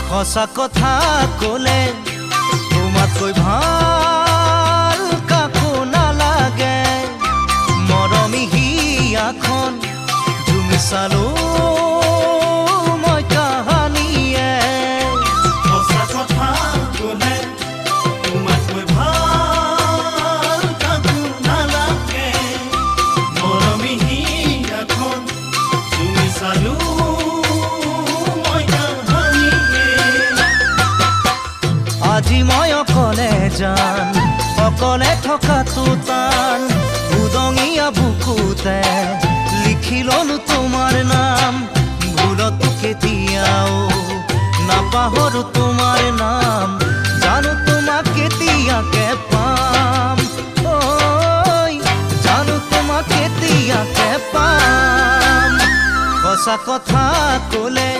সঁচা কথা কলে তোমাতকৈ ভাল কাকো নালাগে মৰমী হিয়াখন তুমি চালো মই কাহানিয়ে সঁচা কথা কলে তোমাতকৈ ভাল কাকো নালাগে মৰমী হিয়াখন তুমি চালো আজি মই অকলে যান অকলে থকাটো টান উদঙীয়া বুকুতে লিখি ললো তোমাৰ নাম ভুলতো কেতিয়াও নাপাহৰো তোমাৰ নাম জানো তোমাক কেতিয়াকে পাম ঐ জানো তোমাক কেতিয়াকে পাম সঁচা কথা কলে